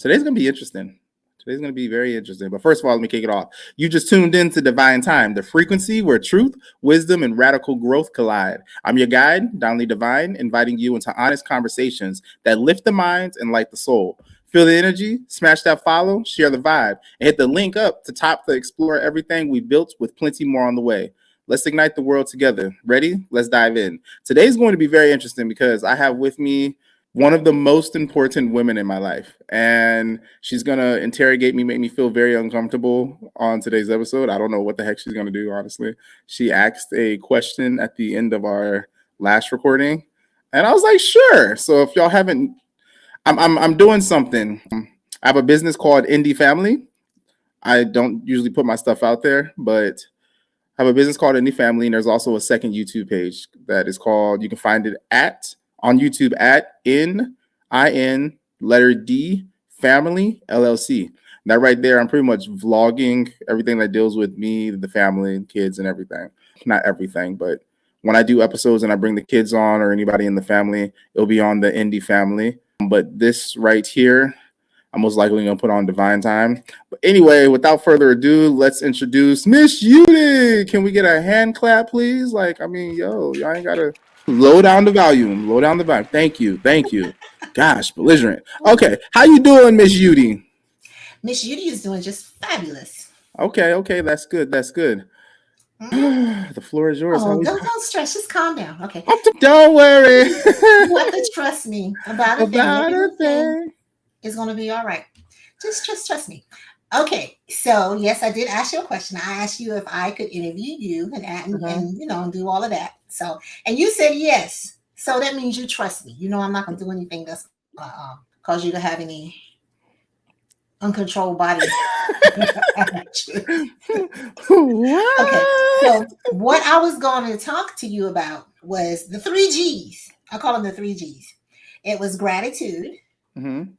Today's going to be interesting. Today's going to be very interesting. But first of all, let me kick it off. You just tuned in to Divine Time, the frequency where truth, wisdom, and radical growth collide. I'm your guide, Danli Divine, inviting you into honest conversations that lift the minds and light the soul. Feel the energy, smash that follow, share the vibe, and hit the link up to top to explore everything we built with plenty more on the way. Let's ignite the world together. Ready? Let's dive in. Today's going to be very interesting because I have with me one of the most important women in my life, and she's going to interrogate me, make me feel very uncomfortable on today's episode. I don't know what the heck she's going to do, honestly. She asked a question at the end of our last recording, and I was like, sure. So if y'all haven't, I'm doing something. I have a business called Indie Family. I don't usually put my stuff out there, but I have a business called Indie Family, and there's also a second YouTube page that is called, you can find it on YouTube at NIN letter D Family LLC. That right there, I'm pretty much vlogging everything that deals with me, the family, kids, and everything. Not everything, but when I do episodes and I bring the kids on or anybody in the family, it'll be on the Indie Family. But this right here, I'm most likely going to put on Divine Time. But anyway, without further ado, let's introduce Miss Judy. Can we get a hand clap, please? Like, I mean, y'all ain't got to low down the volume. Low down the volume. Thank you. Gosh, belligerent. Okay, how you doing, Miss Judy? Miss Judy is doing just fabulous. Okay, that's good. The floor is yours. Oh, don't stress. Just calm down. Okay. Don't worry. You have to trust me about a thing. It's going to be all right. Just trust me. Okay. So, yes, I did ask you a question. I asked you if I could interview you and do all of that. So, and you said yes. So that means you trust me. You know, I'm not going to do anything that's cause you to have any uncontrolled body. Okay. So what I was going to talk to you about was the 3 G's. I call them the 3 G's. It was gratitude,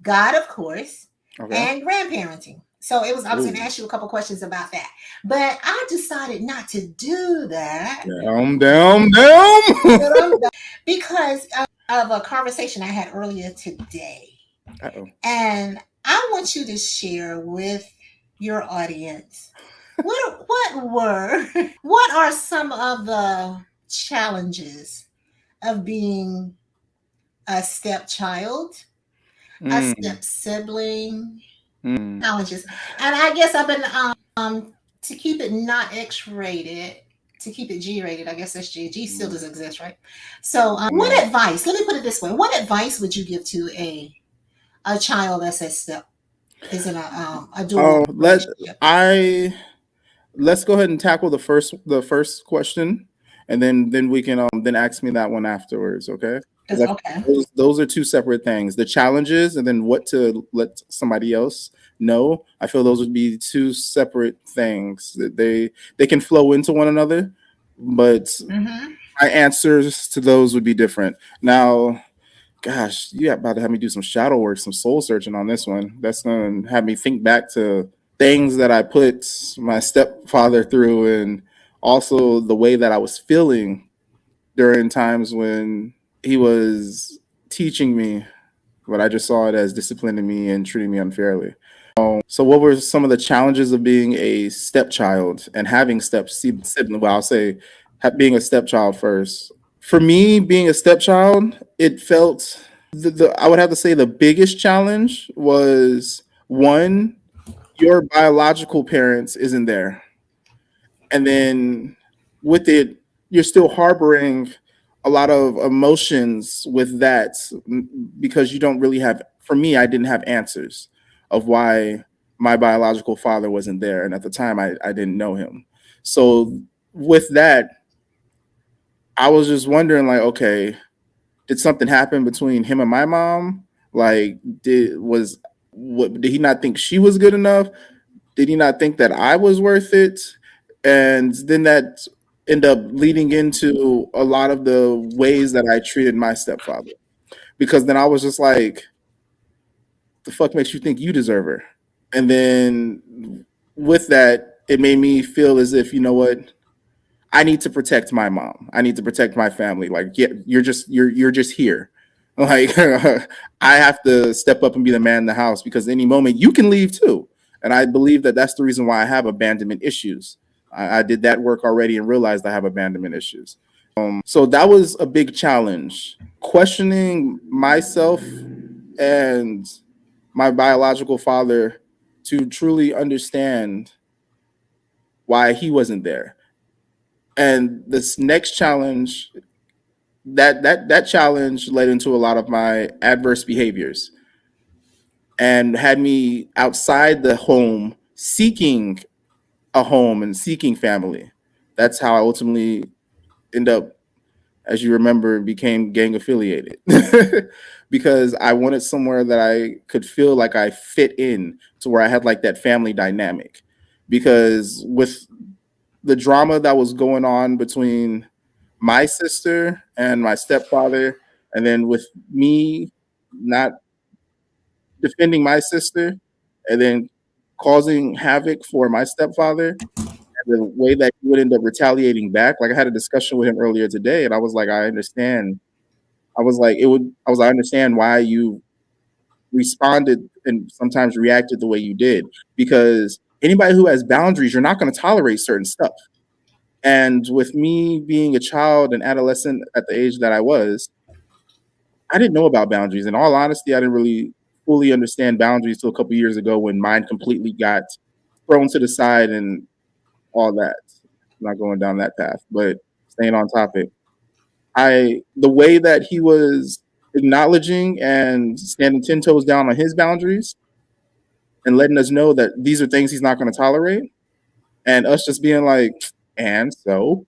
God, of course, and grandparenting. So I was going to ask you a couple questions about that, but I decided not to do that. Down. Because of a conversation I had earlier today. And I want you to share with your audience what are some of the challenges of being a stepchild, a step sibling, challenges. And I guess I've been to keep it not X-rated, to keep it G-rated. I guess that's G. G still doesn't exist, right? So what advice, let me put it this way, what advice would you give to a child that's a step is in a dual relationship? Let's go ahead and tackle the first question, and then we can then ask me that one afterwards, okay? Okay. Those are two separate things. The challenges and then what to let somebody else know. I feel those would be two separate things. They can flow into one another, but my answers to those would be different. Now, gosh, you about to have me do some shadow work, some soul searching on this one. That's going to have me think back to things that I put my stepfather through, and also the way that I was feeling during times when he was teaching me, but I just saw it as disciplining me and treating me unfairly. So what were some of the challenges of being a stepchild and having sibling? Well, I'll say being a stepchild first. For me, being a stepchild, it felt, I would have to say the biggest challenge was, one, your biological parents isn't there. And then with it, you're still harboring a lot of emotions with that because you don't really have, for me, I didn't have answers of why my biological father wasn't there. And at the time, I didn't know him. So with that, I was just wondering, like, okay, did something happen between him and my mom? Like, did he not think she was good enough? Did he not think that I was worth it? And then that ended up leading into a lot of the ways that I treated my stepfather. Because then I was just like, the fuck makes you think you deserve her? And then with that, it made me feel as if, you know what? I need to protect my mom. I need to protect my family. Like, yeah, you're just here. Like I have to step up and be the man in the house because any moment you can leave too. And I believe that that's the reason why I have abandonment issues. I did that work already and realized I have abandonment issues. So that was a big challenge. Questioning myself and my biological father to truly understand why he wasn't there. And this next challenge, that challenge led into a lot of my adverse behaviors and had me outside the home seeking a home and seeking family. That's how I ultimately end up, as you remember, became gang affiliated because I wanted somewhere that I could feel like I fit in to where I had like that family dynamic. Because with the drama that was going on between my sister and my stepfather, and then with me not defending my sister, and then causing havoc for my stepfather, the way that he would end up retaliating back. Like I had a discussion with him earlier today, and I was like, I understand. I was like, I understand why you responded and sometimes reacted the way you did, because anybody who has boundaries, you're not going to tolerate certain stuff. And with me being a child and adolescent at the age that I was, I didn't know about boundaries. In all honesty, I didn't really fully understand boundaries till a couple years ago when mine completely got thrown to the side and all that. I'm not going down that path, but staying on topic. The way that he was acknowledging and standing 10 toes down on his boundaries and letting us know that these are things he's not going to tolerate, and us just being like, and so,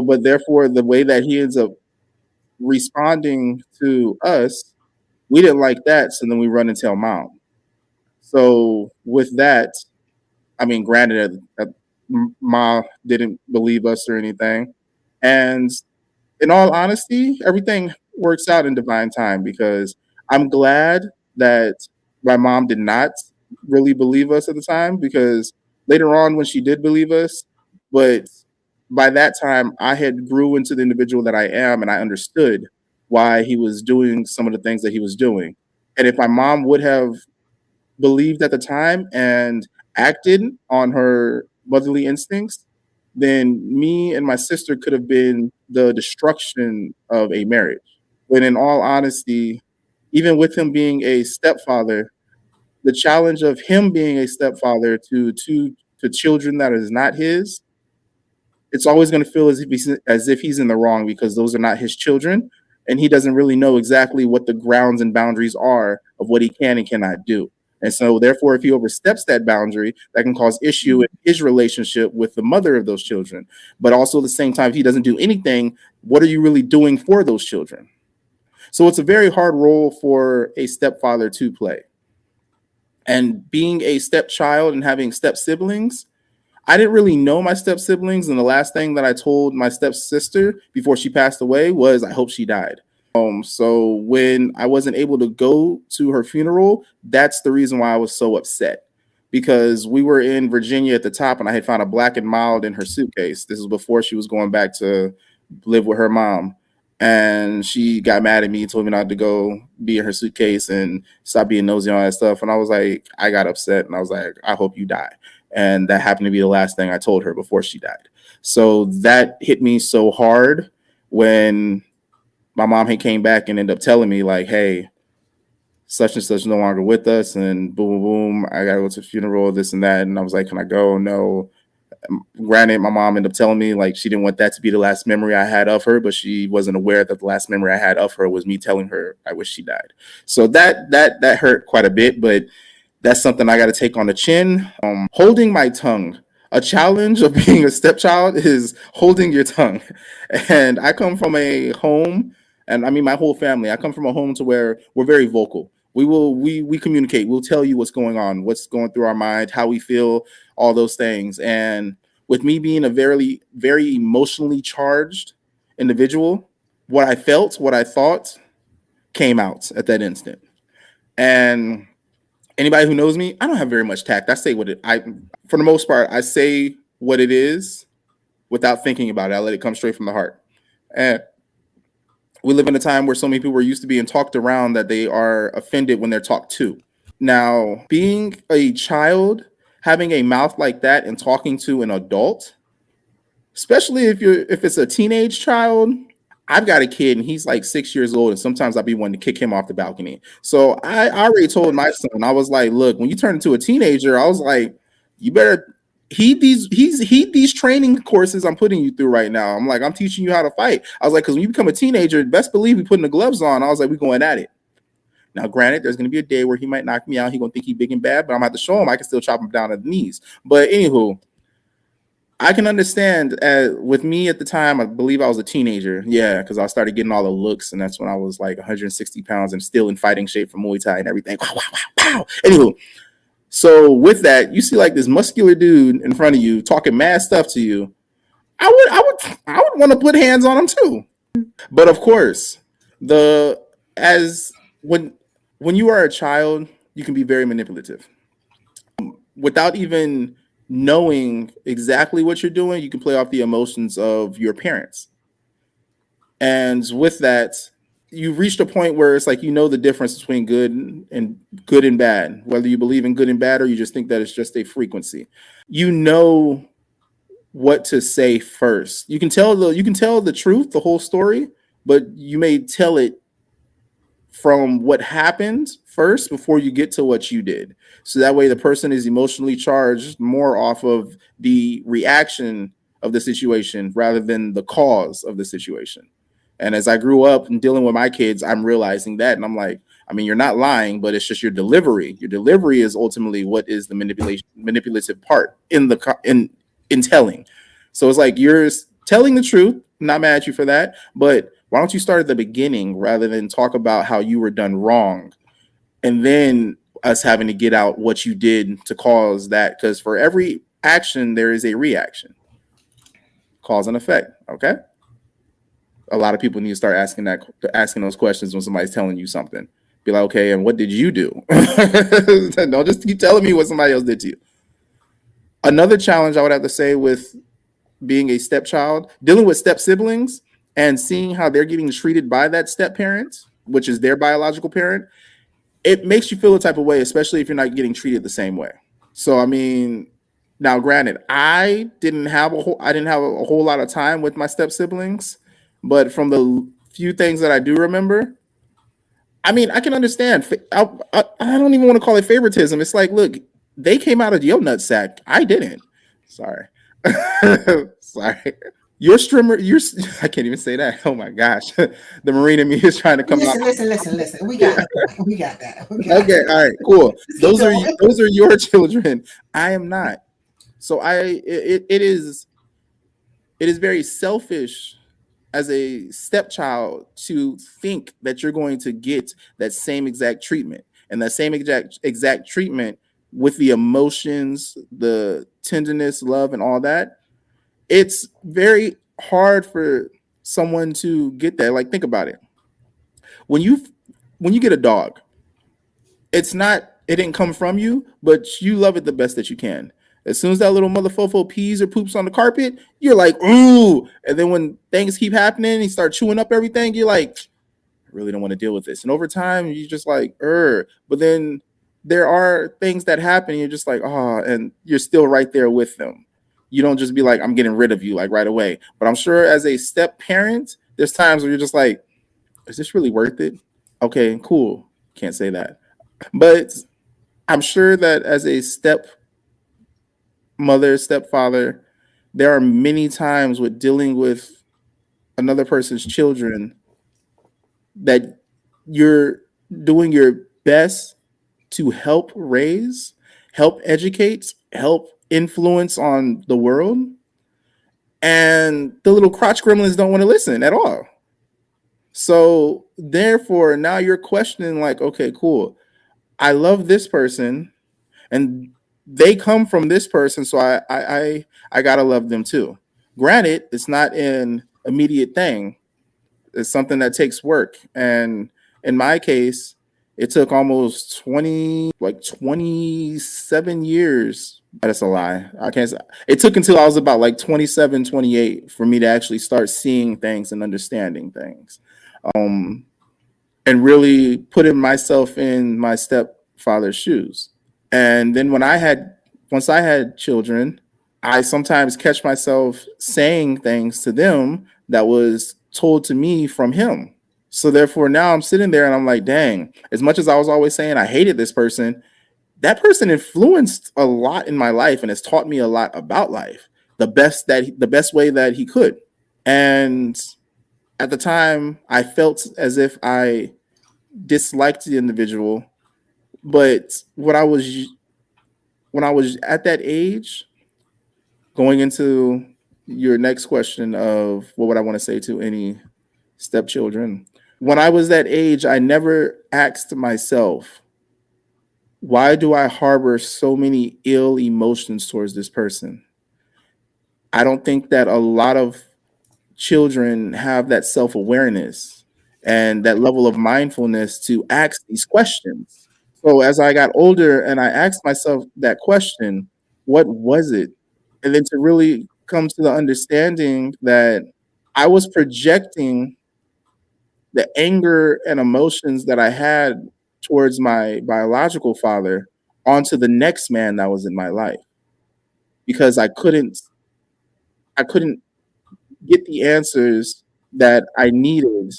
but therefore the way that he ends up responding to us, we didn't like that. So then we run and tell mom. So with that, I mean, granted, Ma didn't believe us or anything, and in all honesty, everything works out in divine time because I'm glad that my mom did not really believe us at the time because later on when she did believe us, but by that time I had grew into the individual that I am and I understood why he was doing some of the things that he was doing. And if my mom would have believed at the time and acted on her motherly instincts, then me and my sister could have been the destruction of a marriage. When in all honesty, even with him being a stepfather, the challenge of him being a stepfather to children that is not his, it's always going to feel as if he's in the wrong because those are not his children, and he doesn't really know exactly what the grounds and boundaries are of what he can and cannot do. And so, therefore, if he oversteps that boundary, that can cause issue in his relationship with the mother of those children. But also, at the same time, if he doesn't do anything, what are you really doing for those children? So, it's a very hard role for a stepfather to play. And being a stepchild and having step siblings, I didn't really know my step siblings, and the last thing that I told my stepsister before she passed away was, "I hope she died." So when I wasn't able to go to her funeral, that's the reason why I was so upset. Because we were in Virginia at the top, and I had found a Black and Mild in her suitcase. This was before she was going back to live with her mom, and she got mad at me, told me not to go be in her suitcase and stop being nosy and all that stuff. And I was like, I got upset, and I was like, I hope you die. And that happened to be the last thing I told her before she died. So that hit me so hard when my mom had came back and ended up telling me like, hey, such and such no longer with us, and boom, boom, boom, I gotta go to the funeral, this and that. And I was like, can I go? No. Granted, my mom ended up telling me like she didn't want that to be the last memory I had of her, but she wasn't aware that the last memory I had of her was me telling her I wish she died. So that hurt quite a bit, but that's something I got to take on the chin. Holding my tongue. A challenge of being a stepchild is holding your tongue. And I come from a home, and I mean my whole family. I come from a home to where we're very vocal. We communicate. We'll tell you what's going on, what's going through our mind, how we feel, all those things. And with me being a very emotionally charged individual, what I felt, what I thought came out at that instant. And anybody who knows me, I don't have very much tact. I say what for the most part, I say what it is without thinking about it. I let it come straight from the heart. And We live in a time where so many people are used to being talked around that they are offended when they're talked to. Now, being a child, having a mouth like that and talking to an adult, especially if it's a teenage child. I've got a kid and he's like 6 years old, and sometimes I'll be wanting to kick him off the balcony. So I already told my son, I was like, look, when you turn into a teenager, I was like, you better heed these training courses I'm putting you through right now. I'm like, I'm teaching you how to fight. I was like, because when you become a teenager, best believe we putting the gloves on. I was like, we're going at it. Now, granted, there's going to be a day where he might knock me out. He's going to think he's big and bad, but I'm going to have to show him I can still chop him down at the knees. But anywho, I can understand with me at the time, I believe I was a teenager. Yeah, because I started getting all the looks, and that's when I was like 160 pounds and still in fighting shape for Muay Thai and everything. Wow, wow, wow, wow. Anywho, so with that, you see like this muscular dude in front of you talking mad stuff to you. I would want to put hands on him too. But of course, as when you are a child, you can be very manipulative. Without even knowing exactly what you're doing, you can play off the emotions of your parents. And with that, you've reached a point where it's like you know the difference between good and bad, whether you believe in good and bad or you just think that it's just a frequency. You know what to say first. You can tell the truth, the whole story, but you may tell it from what happened first before you get to what you did. So that way the person is emotionally charged more off of the reaction of the situation rather than the cause of the situation. And as I grew up and dealing with my kids, I'm realizing that. And I'm like, I mean, you're not lying, but it's just your delivery. Your delivery is ultimately what is the manipulative part in telling. So it's like you're telling the truth. I'm not mad at you for that, but why don't you start at the beginning rather than talk about how you were done wrong, and then us having to get out what you did to cause that? Because for every action, there is a reaction, cause and effect. Okay. A lot of people need to start asking those questions when somebody's telling you something. Be like, okay, and what did you do? Don't just keep telling me what somebody else did to you. Another challenge I would have to say with being a stepchild, dealing with step siblings and seeing how they're getting treated by that step parent, which is their biological parent, it makes you feel a type of way, especially if you're not getting treated the same way. So, I mean, now granted, I didn't have a whole lot of time with my step siblings, but from the few things that I do remember, I mean, I can understand. I don't even want to call it favoritism. It's like, look, they came out of your nutsack. I didn't. Sorry. Sorry. Your streamer, I can't even say that. Oh my gosh. The Marine in me is trying to come out. Listen. We got that. Okay, all right, cool. Those are your children. I am not. So it is very selfish as a stepchild to think that you're going to get that same exact treatment, and that same exact treatment with the emotions, the tenderness, love, and all that. It's very hard for someone to get that. Like, think about it. When you get a dog, it didn't come from you, but you love it the best that you can. As soon as that little motherfucker pees or poops on the carpet, you're like, ooh. And then when things keep happening, he start chewing up everything, you're like, I really don't want to deal with this. And over time, you're just like, but then there are things that happen, and you're just like, oh, and you're still right there with them. You don't just be like, I'm getting rid of you like right away. But I'm sure as a step parent, there's times where you're just like, is this really worth it? Okay, cool. Can't say that. But I'm sure that as a step mother, stepfather, there are many times with dealing with another person's children that you're doing your best to help raise, help educate, help influence on the world. And the little crotch gremlins don't want to listen at all. So therefore, now you're questioning like, okay, cool. I love this person and they come from this person. So I gotta love them too. Granted, it's not an immediate thing. It's something that takes work. And in my case, it took almost 27 years. That's a lie. I can't say. It took until I was about like 27, 28 for me to actually start seeing things and understanding things. um, and really putting myself in my stepfather's shoes. And then once I had children, I sometimes catch myself saying things to them that was told to me from him. So therefore, now I'm sitting there and I'm like, dang, as much as I was always saying I hated this person, that person influenced a lot in my life and has taught me a lot about life, the best way that he could. And at the time, I felt as if I disliked the individual, but when I was at that age, going into your next question of what would I want to say to any stepchildren, when I was that age, I never asked myself, why do I harbor so many ill emotions towards this person? I don't think that a lot of children have that self awareness and that level of mindfulness to ask these questions. So as I got older and I asked myself that question, what was it? And then to really come to the understanding that I was projecting the anger and emotions that I had towards my biological father onto the next man that was in my life because I couldn't get the answers that I needed,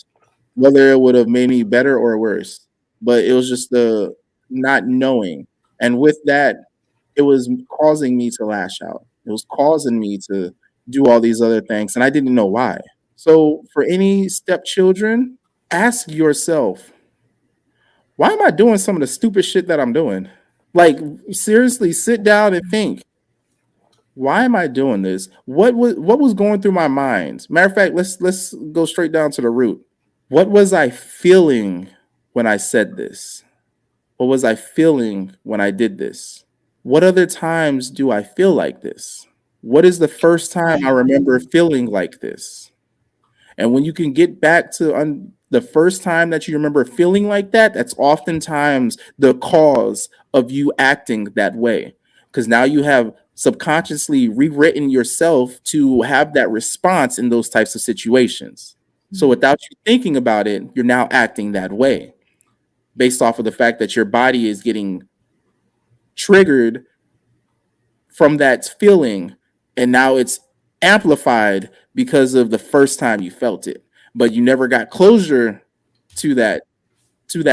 whether it would have made me better or worse. But it was just the not knowing. And with that, it was causing me to lash out. It was causing me to do all these other things. And I didn't know why. So for any stepchildren, ask yourself, why am I doing some of the stupid shit that I'm doing? Like, seriously, sit down and think, why am I doing this? What was going through my mind? Matter of fact, let's go straight down to the root. What was I feeling when I said this? What was I feeling when I did this? What other times do I feel like this? What is the first time I remember feeling like this? And when you can get back to the first time that you remember feeling like that, that's oftentimes the cause of you acting that way. Because now you have subconsciously rewritten yourself to have that response in those types of situations. So without you thinking about it, you're now acting that way based off of the fact that your body is getting triggered from that feeling, and now it's amplified because of the first time you felt it, but you never got closure to that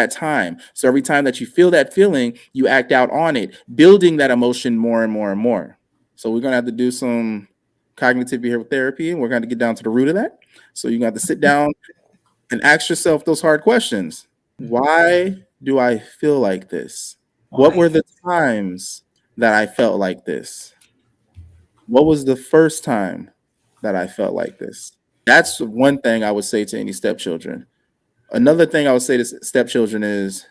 time. So every time that you feel that feeling, you act out on it, building that emotion more and more and more. So we're gonna have to do some cognitive behavioral therapy, and we're going to get down to the root of that. So you're going to have to sit down and ask yourself those hard questions. Why do I feel like this? What were the times that I felt like this? What was the first time that I felt like this? That's one thing I would say to any stepchildren. Another thing I would say to stepchildren is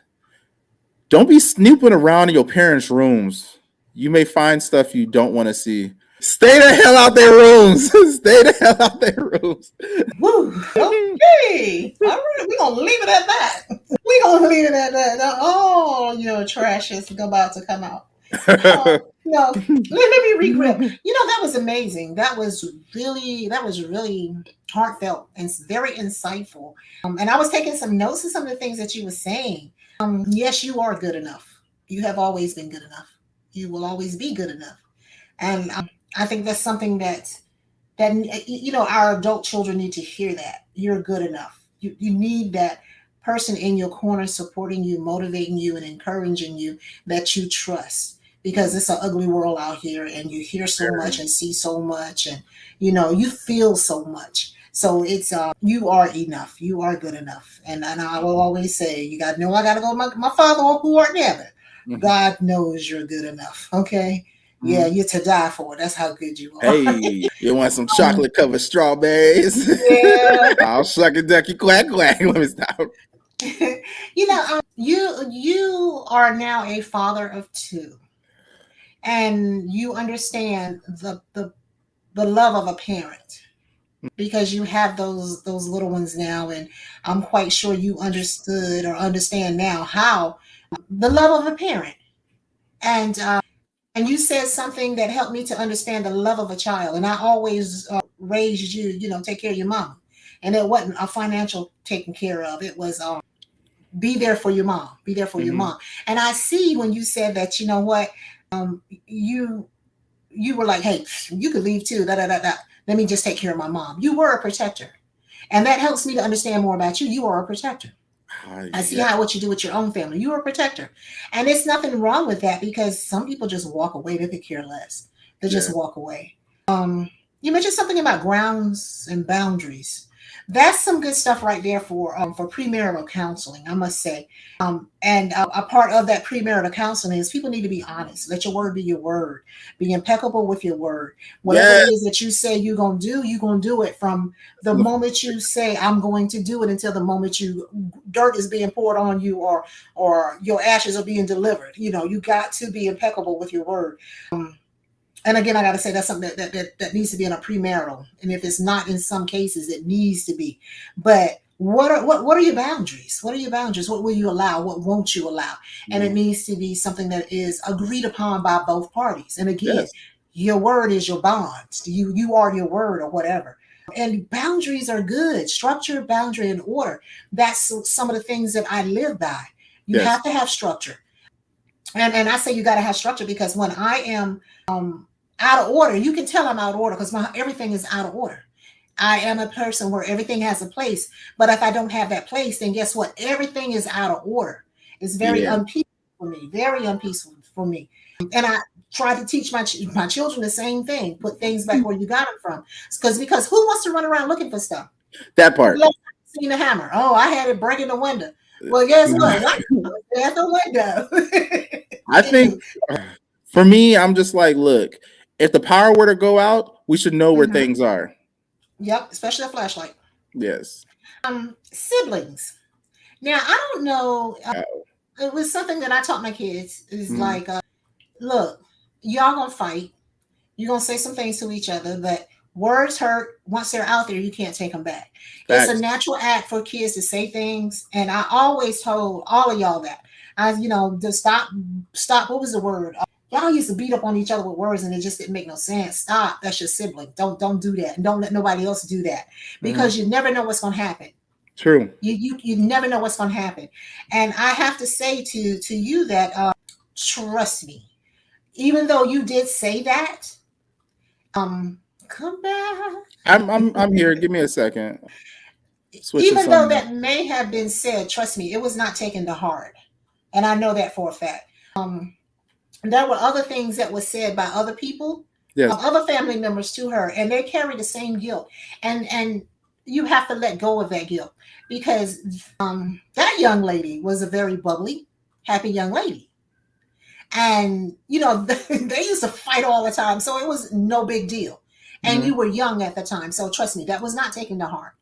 don't be snooping around in your parents' rooms. You may find stuff you don't want to see. Stay the hell out their rooms. Stay the hell out their rooms. Woo. Okay. All right. We're going to leave it at that. We're going to leave it at that. Oh, your trash is about to come out. No, let me regret. That was amazing. That was really heartfelt and very insightful. And I was taking some notes of some of the things that you were saying. Yes, you are good enough. You have always been good enough. You will always be good enough. And I think that's something that our adult children need to hear, that you're good enough. You need that person in your corner supporting you, motivating you, and encouraging you, that you trust, because it's an ugly world out here, and you hear so much and see so much, and you feel so much. So it's you are enough. You are good enough. And I will always say, you got to know, I got to go to my Father who art in heaven. Mm-hmm. God knows you're good enough. Okay. Yeah, you're to die for. That's how good you are. Hey, you want some chocolate covered strawberries? Yeah. I'll suck a ducky quack quack. Let me stop. You are now a father of two, and you understand the love of a parent, because you have those little ones now, and I'm quite sure you understood or understand now how the love of a parent. And you said something that helped me to understand the love of a child. And I always raised you, take care of your mom. And it wasn't a financial taken care of. It was be there for your mom. Be there for your mom. And I see when you said that, you know what, you were like, hey, you could leave too. Da, da, da, da. Let me just take care of my mom. You were a protector. And that helps me to understand more about you. You are a protector. I see how what you do with your own family. You're a protector. And there's nothing wrong with that, because some people just walk away. They could care less. They just walk away. You mentioned something about grounds and boundaries. That's some good stuff right there for premarital counseling, I must say. And a part of that premarital counseling is people need to be honest. Let your word be your word. Be impeccable with your word. Whatever it is that you say you're going to do, you're going to do it from the moment you say, I'm going to do it, until the moment dirt is being poured on you, or your ashes are being delivered. You know, you got to be impeccable with your word. And again, I got to say that's something that needs to be in a premarital. And if it's not, in some cases, it needs to be. But what are your boundaries? What are your boundaries? What will you allow? What won't you allow? And it needs to be something that is agreed upon by both parties. And again, your word is your bond. You are your word, or whatever. And boundaries are good. Structure, boundary, and order. That's some of the things that I live by. You have to have structure. And I say you got to have structure, because when I am out of order, you can tell I'm out of order, because everything is out of order. I am a person where everything has a place, but if I don't have that place, then guess what? Everything is out of order. It's very unpeaceful for me, very unpeaceful for me. And I try to teach my children the same thing. Put things back where you got them from. Because who wants to run around looking for stuff? That part. Seen the hammer. Oh, I had it breaking the window. Well, guess what? At the window. I think for me, I'm just like, look, if the power were to go out, we should know where things are. Yep, especially a flashlight. Yes. Siblings. Now, I don't know. It was something that I taught my kids. Is like, look, y'all gonna fight. You're gonna say some things to each other, but words hurt. Once they're out there, you can't take them back. It's a natural act for kids to say things, and I always told all of y'all that. To stop. What was the word? Y'all used to beat up on each other with words, and it just didn't make no sense. Stop. That's your sibling. Don't do that, and don't let nobody else do that, because you never know what's going to happen. True. You never know what's going to happen, and I have to say to you that trust me, even though you did say that, come back. I'm here. Give me a second. Even though that may have been said, trust me, it was not taken to heart, and I know that for a fact. There were other things that were said by other people, other family members to her, and they carry the same guilt. And you have to let go of that guilt, because that young lady was a very bubbly, happy young lady. And, they used to fight all the time, so it was no big deal. And you were young at the time, so trust me, that was not taken to heart.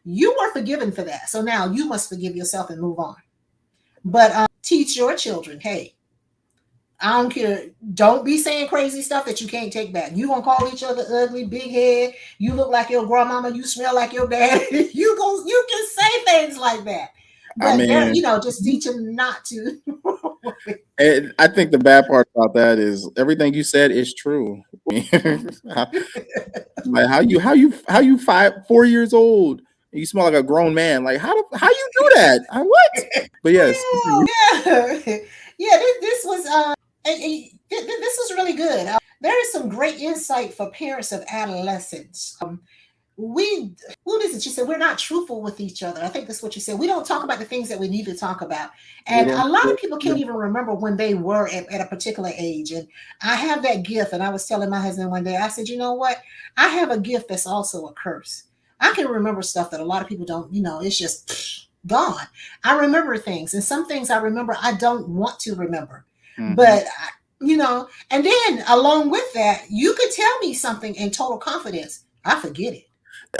You were forgiven for that, so now you must forgive yourself and move on. But teach your children, hey, I don't care. Don't be saying crazy stuff that you can't take back. You gonna call each other ugly, big head. You look like your grandmama. You smell like your dad. You can say things like that. But just teach them not to. And I think the bad part about that is everything you said is true. Like how you 4 years old, and you smell like a grown man. Like how you do that? What? But yes. Yeah. This was. This was really good. There is some great insight for parents of adolescents. What is it? You said we're not truthful with each other. I think that's what you said. We don't talk about the things that we need to talk about. And a lot of people can't even remember when they were at a particular age. And I have that gift. And I was telling my husband one day, I said, you know what? I have a gift that's also a curse. I can remember stuff that a lot of people don't, it's just gone. I remember things. And some things I remember I don't want to remember. But, and then along with that, you could tell me something in total confidence. I forget it.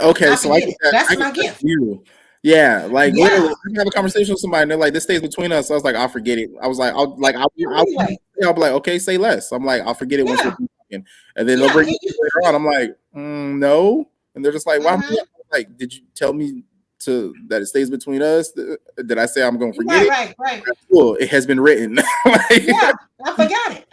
Okay, so that's my gift. Yeah, like literally, I have a conversation with somebody, and they're like, "This stays between us." So I was like, "I'll forget it." I was like, "I'll be like, okay, say less." I'm like, "I'll forget it once we're talking," and then they'll bring it later on. I'm like, "No," and they're just like, "Why?" Like, did you tell me that it stays between us. Did I say I'm going to forget it? Right. Cool. It has been written. Yeah, I forgot it,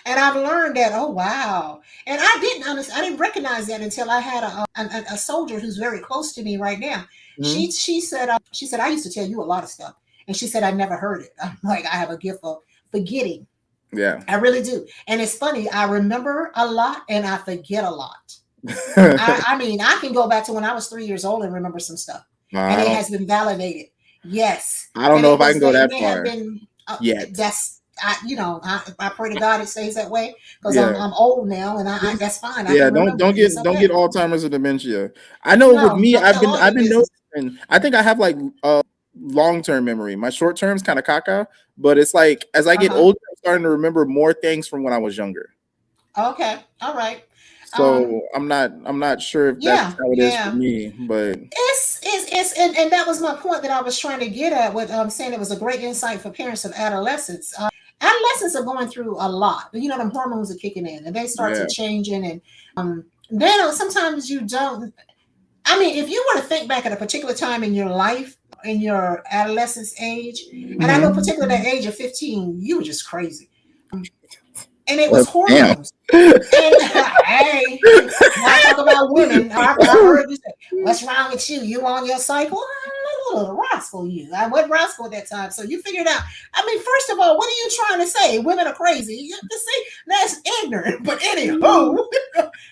and I've learned that. Oh wow! And I didn't recognize that until I had a soldier who's very close to me right now. Mm-hmm. She said I used to tell you a lot of stuff, and she said I never heard it. I'm like, I have a gift of forgetting. Yeah, I really do. And it's funny. I remember a lot, and I forget a lot. I mean, I can go back to when I was 3 years old and remember some stuff, and it has been validated. Yes, I don't and know it if I was can go that they far have been. yet. That's I pray to God it stays that way because Yeah. I'm old now, and I that's fine. I Yeah, can remember it. It's don't okay. get Alzheimer's or dementia. I know with No, me, don't tell all I've your been business. noticing. I think I have like long-term memory. My short-term's kind of caca, but it's like as I get Uh-huh. older, I'm starting to remember more things from when I was younger. Okay. All right. So I'm not sure if that's Yeah, how it is for yeah. me, but It's and that was my point that I was trying to get at with saying it was a great insight for parents of adolescents. Adolescents are going through a lot. You know, them hormones are kicking in and they start to yeah. changing, and then sometimes you don't. I mean, if you were to think back at a particular time in your life, in your adolescence age, and I know Mm-hmm. particularly the age of 15, you were just crazy. And it was Well, damn. hormones. And hey, now talk about women. I heard you say, "What's wrong with you? You on your cycle?" I'm a little rascal, you. I was rascal at that time, so you figured out. I mean, first of all, what are you trying to say? Women are crazy. You have to say that's ignorant. But anyhow,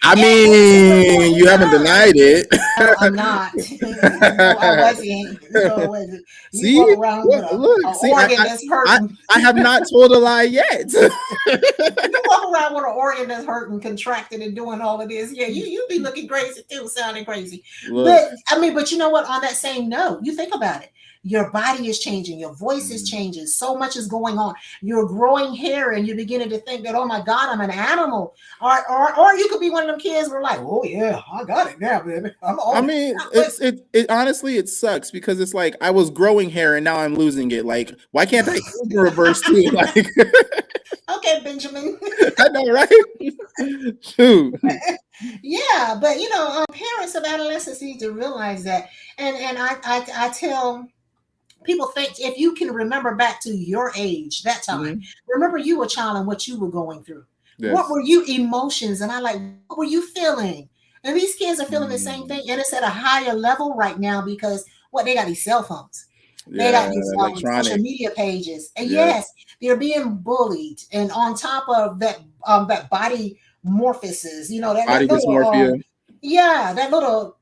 I this is the mean, point you in haven't time. denied it. No, I'm not. No, I wasn't. No, I wasn't. You See, walk around with look, a see, organ that's hurting. I have not told a lie yet. You walk around with an organ that's hurting, contracted, and doing all of this. Yeah, you be looking crazy too, sounding crazy. Look, But I mean, but you know what? On that same note, you think about it. Your body is changing, your voice is changing, so much is going on. You're growing hair, and you're beginning to think that, oh my God, I'm an animal. Or you could be one of them kids who are like, oh yeah, I got it now, baby. I'm I on mean, it. it honestly it sucks because it's like I was growing hair and now I'm losing it. Like, why can't I age in reverse too? Like, Okay, Benjamin. I know, right? Shoot. Yeah, but parents of adolescents need to realize that, and I tell people, think if you can remember back to your age, that time, Mm-hmm. remember you were a child and what you were going through. What Yes. were you emotions? And I like, what were you feeling? And these kids are feeling the same thing, and it's at a higher level right now because what they got these cell phones. They Yeah, got these social electronic. media pages, and Yes. yes, they're being bullied. And on top of that, that body morphosis, that Body little dysmorphia. yeah, that little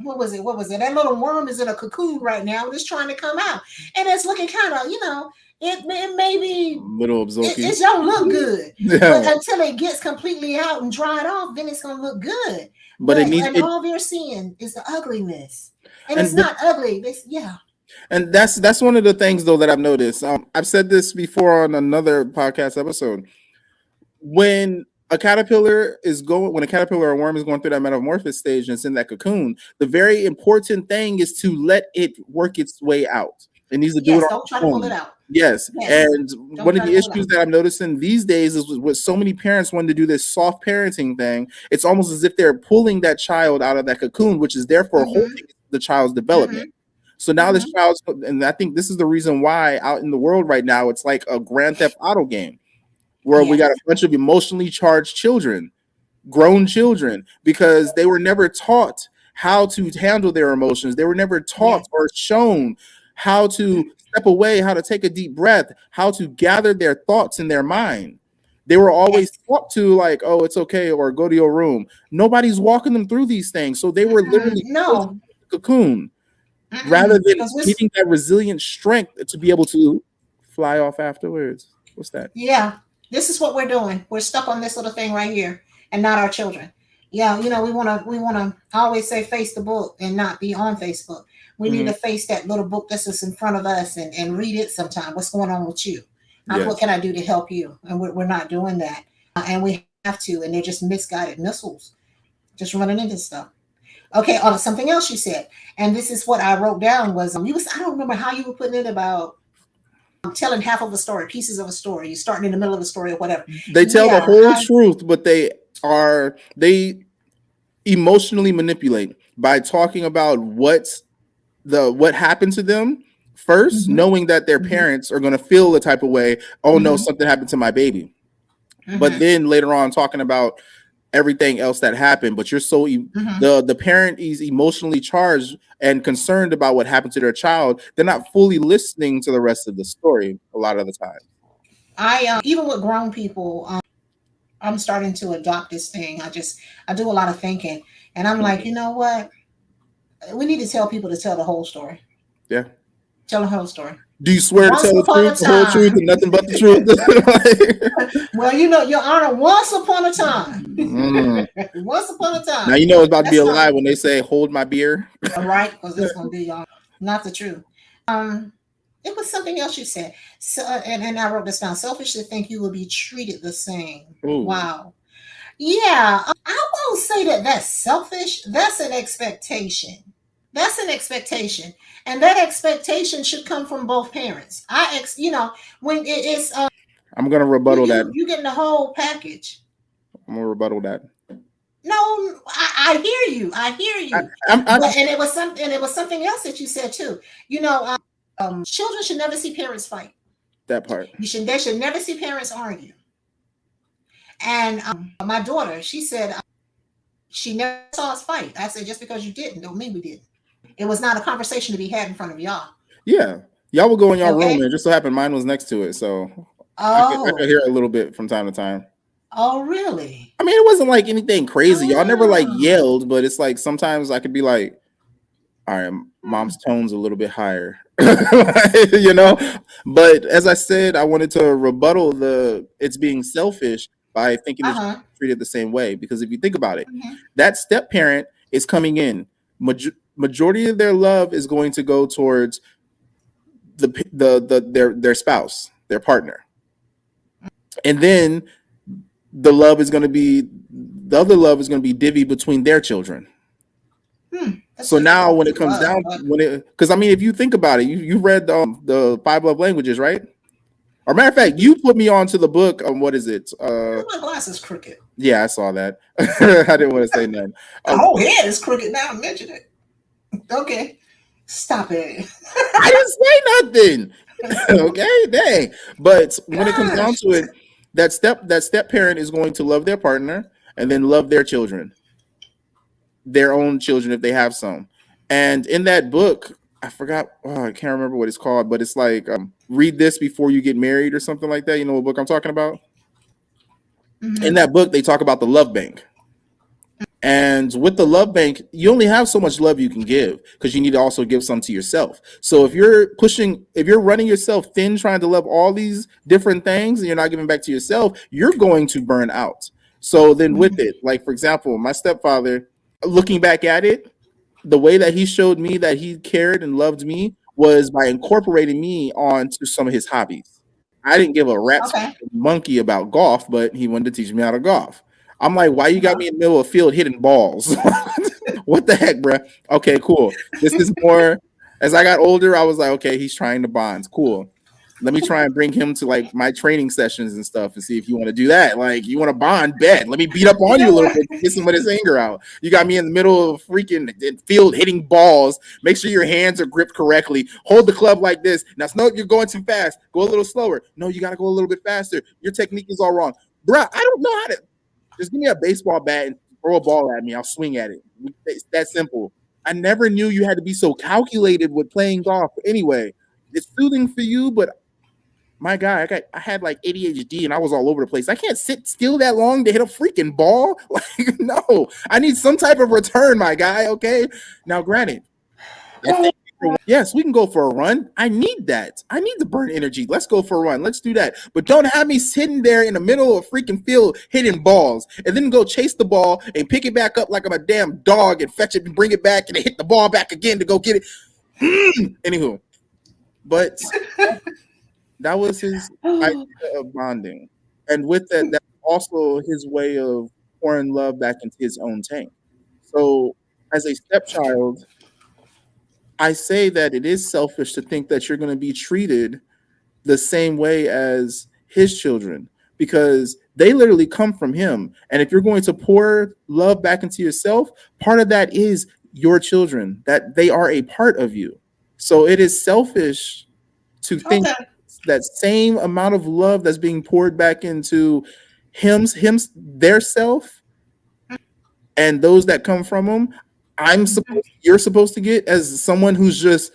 what was it? What was it? That little worm is in a cocoon right now, and it's trying to come out, and it's looking kind of, it may be, Little Obzoki. it don't look good, but Yeah. until it gets completely out and dried off, then it's gonna look good. But it needs And it, all they're seeing is the ugliness, and it's and th- not ugly. Yeah. and that's one of the things though that I've noticed. I've said this before on another podcast episode. When when a caterpillar or worm is going through that metamorphosis stage and it's in that cocoon, the very important thing is to let it work its way out. It needs to do it Yes. on Don't try its to pull it own. out. Yes. Yes. And Don't one of try to the pull it issues out. that I'm noticing these days is with so many parents wanting to do this soft parenting thing, it's almost as if they're pulling that child out of that cocoon, which is therefore Mm-hmm. holding the child's development. Mm-hmm. So now this Mm-hmm. child's, and I think this is the reason why out in the world right now, it's like a Grand Theft Auto game where we Yes. got a bunch of emotionally charged children, grown children, because they were never taught how to handle their emotions. They were never taught Yes. or shown how to step away, how to take a deep breath, how to gather their thoughts in their mind. They were always Yes. taught to like, oh, it's okay, or go to your room. Nobody's walking them through these things. So they were literally pushed No. into the cocoon rather than Because we're, getting that resilient strength to be able to fly off afterwards. What's that? yeah, this is what we're doing. We're stuck on this little thing right here, and not our children. Yeah, we wanna. I always say face the book and not be on Facebook. We need Mm-hmm. to face that little book that's just in front of us and read it sometime. What's going on with you? What Yes. can I do to help you? And we're not doing that, and we have to. And they're just misguided missiles, just running into stuff. Okay, something else you said, and this is what I wrote down was I don't remember how you were putting it about telling half of a story, pieces of a story. You're starting in the middle of the story or whatever. They tell the Yeah, whole truth, but they emotionally manipulate by talking about what happened to them first, Mm-hmm. knowing that their Mm-hmm. parents are going to feel the type of way, oh no, Mm-hmm. something happened to my baby. But Mm-hmm. then later on talking about everything else that happened, but you're so Mm-hmm. the parent is emotionally charged and concerned about what happened to their child, they're not fully listening to the rest of the story a lot of the time. I even with grown people, I'm starting to adopt this thing. I do a lot of thinking, and I'm like, you know what? We need to tell people to tell the whole story. Yeah. Tell the whole story. Do you swear to Once tell the upon truth, a the whole truth, time. and nothing but the truth? Well, Your Honor, once upon a time. Mm. Once upon a Now time. you know it's about to be That's a not lie when they say hold my beer. right, because it's going to be not the truth. Um, it was something else you said. So, and I wrote this down. Selfish to think you will be treated the same. Ooh. Wow. Yeah, I won't say that that's selfish. That's an expectation. That's an expectation, and that expectation should come from both parents. When it's I'm gonna rebuttal that. you getting the whole package. I'm gonna rebuttal that. No, I hear you. I hear you. But and it was something else that you said too. Children should never see parents fight. That part. They should never see parents argue. And my daughter, she said she never saw us fight. I said, just because you didn't don't mean we didn't. It was not a conversation to be had in front of y'all. Yeah, y'all would go in y'all room, and it just so happened mine was next to it, so I could hear a little bit from time to time. Oh, really? I mean, it wasn't like anything crazy. Y'all never like yelled, but it's like sometimes I could be like, all right, mom's tone's a little bit higher, But as I said, I wanted to rebuttal it's being selfish by thinking that you're treated the same way. Because if you think about it, that step parent is coming in. Majority of their love is going to go towards their spouse, their partner, and then the other love is going to be divvied between their children. So now when it comes down, because I mean, if you think about it, you read the 5 love languages, right? Or matter of fact, you put me onto the book. What is it? My glass is crooked. Yeah, I saw that. I didn't want to say nothing. The whole head is crooked now. I mentioned it. Okay, stop it. I didn't say nothing. Okay, dang. But when it comes down to it, that step parent is going to love their partner and then love their children, their own children if they have some. And in that book, I forgot, I can't remember what it's called, but it's like read this before you get married or something like that. You know what book I'm talking about? Mm-hmm. In that book, they talk about the love bank. And with the love bank, you only have so much love you can give because you need to also give some to yourself. So if you're running yourself thin, trying to love all these different things and you're not giving back to yourself, you're going to burn out. So then with it, like, for example, my stepfather, looking back at it, the way that he showed me that he cared and loved me was by incorporating me onto some of his hobbies. I didn't give a rat's monkey about golf, but he wanted to teach me how to golf. I'm like, why you got me in the middle of the field hitting balls? What the heck, bro? Okay, cool. This is more, as I got older, I was like, okay, he's trying to bond. Cool. Let me try and bring him to like my training sessions and stuff and see if you want to do that. Like, you want to bond, bet. Let me beat up on you a little bit to get some of this anger out. You got me in the middle of freaking field hitting balls. Make sure your hands are gripped correctly. Hold the club like this. Now, no, you're going too fast. Go a little slower. No, you got to go a little bit faster. Your technique is all wrong. Bruh, I don't know how to. Just give me a baseball bat and throw a ball at me. I'll swing at it. It's that simple. I never knew you had to be so calculated with playing golf. Anyway, it's soothing for you, but my God, I had like ADHD and I was all over the place. I can't sit still that long to hit a freaking ball. Like, no, I need some type of return, my guy. Okay. Now, granted, yes, we can go for a run. I need that. I need to burn energy. Let's go for a run. Let's do that. But don't have me sitting there in the middle of a freaking field hitting balls and then go chase the ball and pick it back up like I'm a damn dog and fetch it and bring it back and hit the ball back again to go get it. Anywho, but that was his idea of bonding. And with that, that's also his way of pouring love back into his own tank. So as a stepchild, I say that it is selfish to think that you're going to be treated the same way as his children because they literally come from him. And if you're going to pour love back into yourself, part of that is your children, that they are a part of you. So it is selfish to think Okay. that same amount of love that's being poured back into their self and those that come from them, you're supposed to get as someone who's just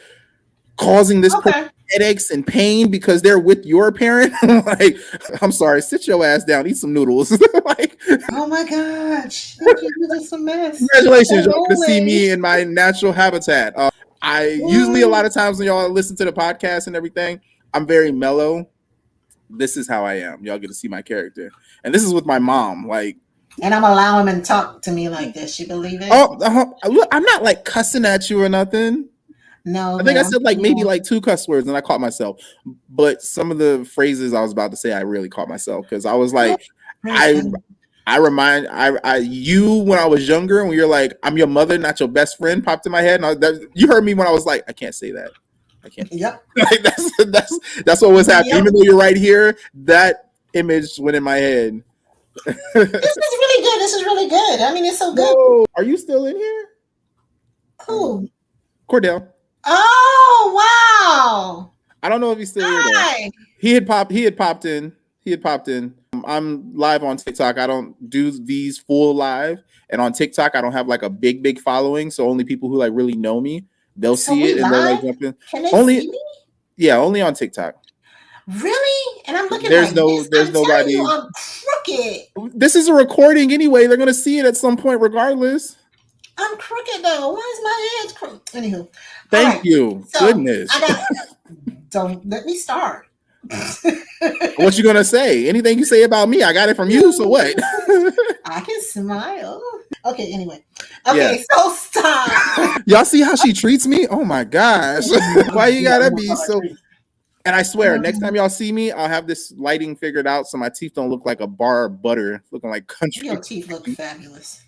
causing this person Okay. headaches and pain because they're with your parent. Like, I'm sorry, sit your ass down, eat some noodles. Like, Oh my gosh. You're just a mess. congratulations, As y'all get to see me always. in my natural habitat. I usually a lot of times when y'all listen to the podcast and everything, I'm very mellow. This is how I am. Y'all get to see my character, and this is with my mom. Like, And I'm allowing him to talk to me like this. You believe it? oh, look, I'm not like cussing at you or nothing. No, I think I ma'am. said like maybe No. like 2 cuss words, and I caught myself. But some of the phrases I was about to say, I really caught myself because I was like, I And you when I was younger, when you're like, I'm your mother, not your best friend, popped in my head, and you heard me when I was like, I can't say that. I can't. yep. Like that's what was happening. Yep. Even though you're right here, that image went in my head. This is really good. This is really good. I mean, it's so good. Whoa, are you still in here? Cool. Cordell. Oh wow. I don't know if he's still here though. Hi. He had popped in. I'm live on TikTok. I don't do these full live, and on TikTok I don't have like a big following, so only people who like really know me, they'll So see we it and they'll like live? jump in. Can they Only see me? Yeah, only on TikTok. Really? And I'm looking There's like this. there's I'm telling you, nobody. I'm crooked. This is a recording anyway. They're gonna see it at some point regardless. I'm crooked though. Why is my head crooked? Anywho. All Thank right. you. So Goodness. I got don't let me start. What you gonna say? Anything you say about me, I got it from you. So what? I can smile. Okay, anyway. Okay, Yeah. so stop. Y'all see how she treats me? Oh my gosh. Why you gotta be so? And I swear, next time y'all see me, I'll have this lighting figured out so my teeth don't look like a bar of butter, looking like country. Your teeth look fabulous.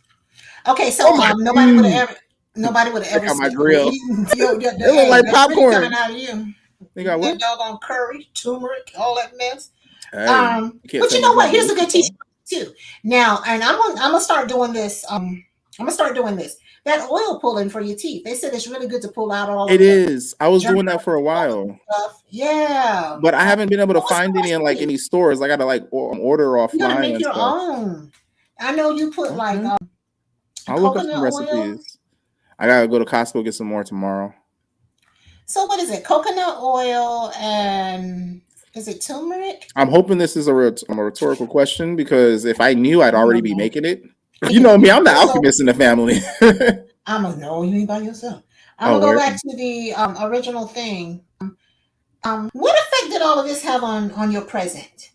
Okay, so Oh my nobody would have ever Check out my seen grill. Yo, They look like that's really popcorn. coming out of you. They got That what? doggone curry, turmeric, all that mess. Hey, you can't But tell you me know what? nothing Here's a good delicious, teacher too. Now, and I'm gonna start doing this. I'm gonna start doing this. That oil pulling for your teeth. They said it's really good to pull out all though. of It the is. I was germs doing that for a and all of while, the stuff. Yeah. but I haven't been able to What was the find any in like recipe? any stores. I gotta like order You gotta offline make and your stuff. own. I know you put like Okay. I'll look up some coconut oil. recipes. I gotta go to Costco get some more tomorrow. So what is it? Coconut oil and is it turmeric? I'm hoping this is a rhetorical question because if I knew, I'd I already don't be know. making it. You know me, I'm the alchemist in the family. I'm gonna know you ain't by yourself. I'm Oh, gonna go where? back to the original thing. What effect did all of this have on your present?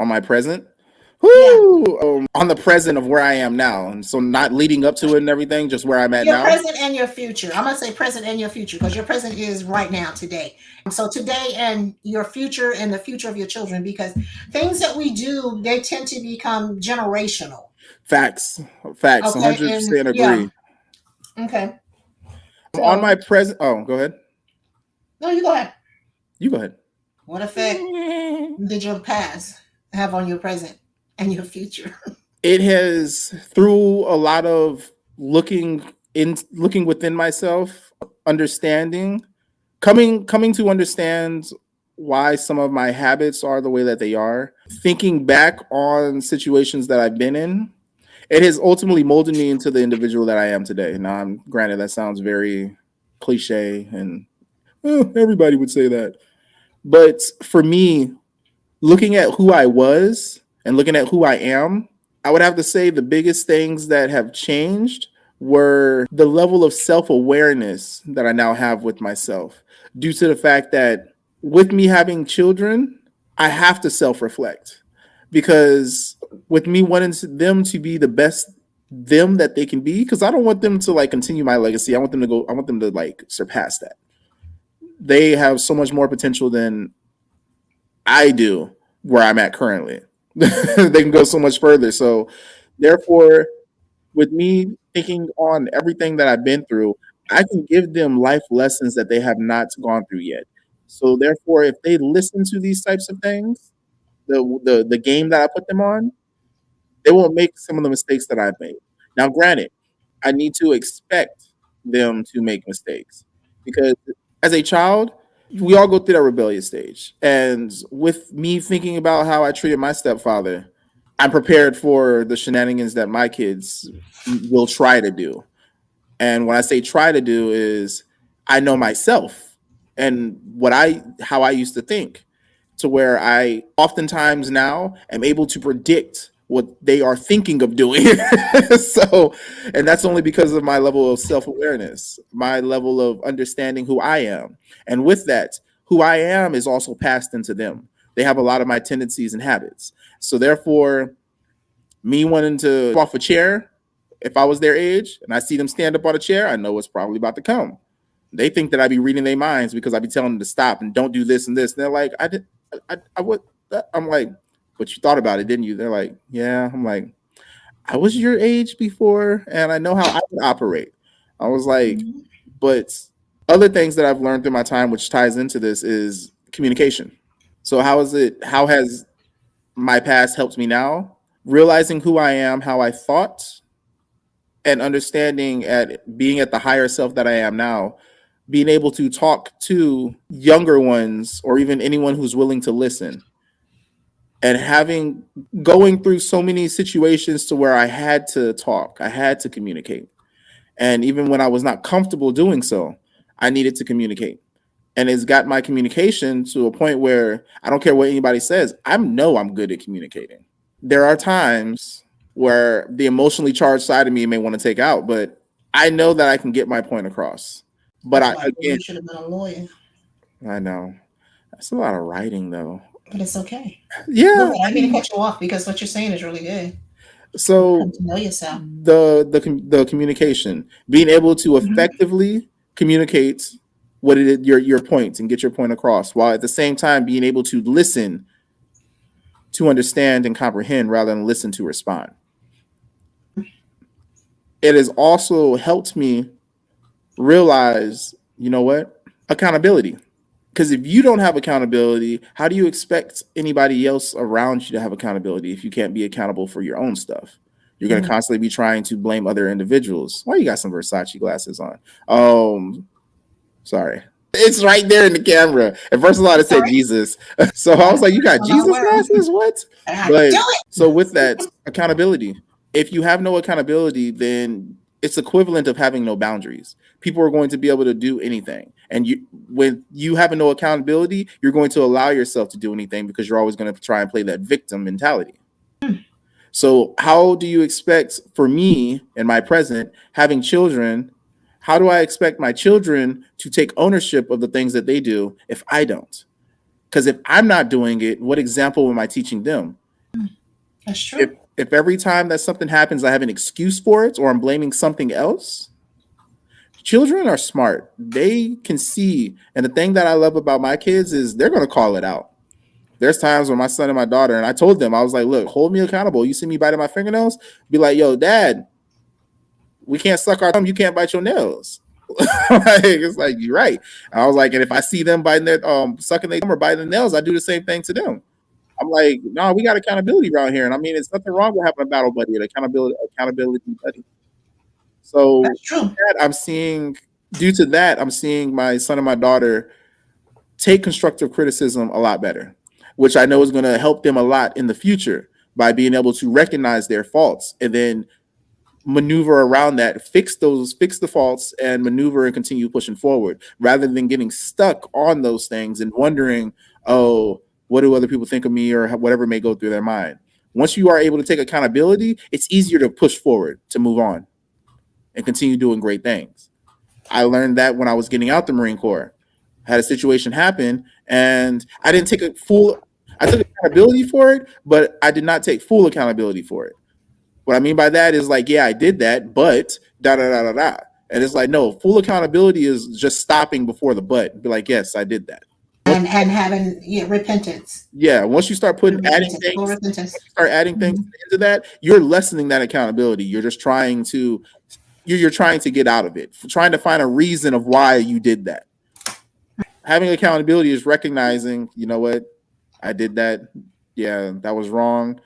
On my present? Yeah, Whoo! On the present of where I am now. And so not leading up to it and everything, just where I'm at your now. present and your future. I'm gonna say present and your future because your present is right now, today. So today and your future and the future of your children, because things that we do, they tend to become generational. Facts. Okay, and 100% yeah, agree. okay. On So my present. Oh, go ahead. no, you go ahead. You go ahead. What effect did your past have on your present and your future? It has, through a lot of looking within myself, understanding, coming to understand why some of my habits are the way that they are, thinking back on situations that I've been in, it has ultimately molded me into the individual that I am today. Now, I'm granted that sounds very cliche and everybody would say that. But for me, looking at who I was and looking at who I am, I would have to say the biggest things that have changed were the level of self-awareness that I now have with myself, due to the fact that with me having children, I have to self-reflect, because with me wanting them to be the best them that they can be, because I don't want them to like continue my legacy. I want them to like surpass that. They have so much more potential than I do where I'm at currently. They can go so much further. So, therefore, with me thinking on everything that I've been through, I can give them life lessons that they have not gone through yet. So, therefore, if they listen to these types of things, the game that I put them on, they won't make some of the mistakes that I've made. Now, granted, I need to expect them to make mistakes. Because as a child, we all go through that rebellious stage. And with me thinking about how I treated my stepfather, I'm prepared for the shenanigans that my kids will try to do. And when I say try to do is I know myself and how I used to think, to where I oftentimes now am able to predict what they are thinking of doing. So, and that's only because of my level of self-awareness, my level of understanding who I am. And with that, who I am is also passed into them. They have a lot of my tendencies and habits. So therefore, me wanting to off a chair, if I was their age and I see them stand up on a chair, I know what's probably about to come. They think that I be reading their minds because I be telling them to stop and don't do this and this. And they're like, I would. I'm like, but you thought about it, didn't you? They're like, yeah. I'm like, I was your age before, and I know how I would operate. I was like, but other things that I've learned through my time, which ties into this, is communication. So how has my past helped me now? Realizing who I am, how I thought, and understanding at being at the higher self that I am now, being able to talk to younger ones or even anyone who's willing to listen, and having going through so many situations to where I had to talk, I had to communicate. And even when I was not comfortable doing so, I needed to communicate. And it's got my communication to a point where I don't care what anybody says. I'm good at communicating. There are times where the emotionally charged side of me may want to take out, but I know that I can get my point across. But you should have been a lawyer. I know that's a lot of writing, though. But it's okay. Yeah, I mean to cut you off because what you're saying is really good. So Come to know yourself. The communication, being able to effectively communicate what it is, your points, and get your point across, while at the same time being able to listen to understand and comprehend rather than listen to respond. It has also helped me realize, you know what, accountability. Because if you don't have accountability, how do you expect anybody else around you to have accountability if you can't be accountable for your own stuff? You're going to constantly be trying to blame other individuals. Why you got some Versace glasses on? Sorry. It's right there in the camera. And first of all, it said Jesus. So I was like, you got Jesus glasses? What? But so with that, accountability. If you have no accountability, then it's equivalent of having no boundaries. People are going to be able to do anything. And when you have no accountability, you're going to allow yourself to do anything because you're always going to try and play that victim mentality. So how do you expect, for me in my present, having children, how do I expect my children to take ownership of the things that they do if I don't? Because if I'm not doing it, what example am I teaching them? That's true. If every time that something happens, I have an excuse for it or I'm blaming something else, children are smart. They can see. And the thing that I love about my kids is they're going to call it out. There's times when my son and my daughter, and I told them, I was like, look, hold me accountable. You see me biting my fingernails? Be like, yo, Dad, we can't suck our thumb. You can't bite your nails. It's like, you're right. I was like, and if I see them biting their sucking their thumb or biting their nails, I do the same thing to them. I'm like, no, we got accountability around here. And I mean, it's nothing wrong with having a battle buddy, an accountability buddy. So that's true. Due to that, I'm seeing my son and my daughter take constructive criticism a lot better, which I know is going to help them a lot in the future by being able to recognize their faults and then maneuver around that, fix the faults and maneuver and continue pushing forward rather than getting stuck on those things and wondering, oh, what do other people think of me or whatever may go through their mind. Once you are able to take accountability, it's easier to push forward, to move on and continue doing great things. I learned that when I was getting out the Marine Corps. I had a situation happen and I didn't take I took accountability for it, but I did not take full accountability for it. What I mean by that is like, yeah, I did that, but da da da da da. And it's like, no, full accountability is just stopping before the but. Be like, yes, I did that. And having repentance. Yeah, once you start adding things into that, you're lessening that accountability. You're just trying to get out of it, trying to find a reason of why you did that. Having accountability is recognizing, you know what, I did that. Yeah, that was wrong.